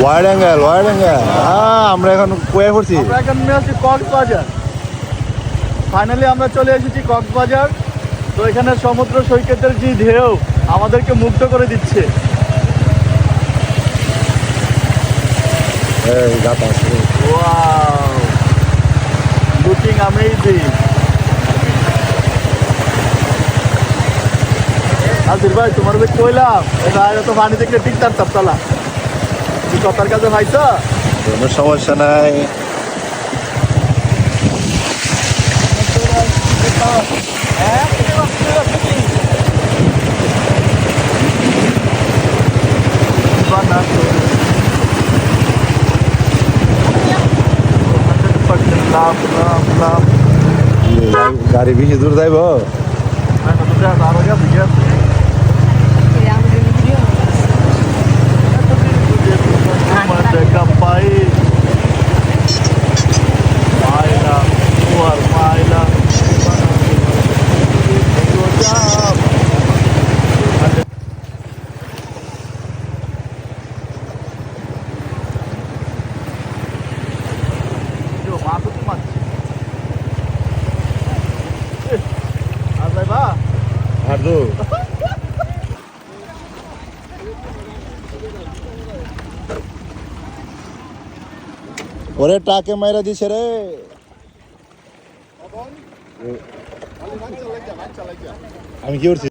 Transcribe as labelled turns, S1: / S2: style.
S1: Wide angle আমরা এখন কোয়ে পড়ছি।
S2: আমরা এখন আছি কক্সবাজার। ফাইনালি আমরা চলে এসেছি কক্সবাজার। তো এখানে সমুদ্র সৈকতের যে ঢেউ আমাদেরকে মুগ্ধ করে দিচ্ছে। Wow, looking amazing. আজির ভাই তোমার ভাই কইলাম এটা তো পানি দেখলে ঠিক তার তালা তুই কথার কাছে ভাইছ।
S1: কোনো সমস্যা নাই। গাড়ি বেশি দূর যাইব। ওরে টাকে মাইরা দিছে রে। আমি কি করছি?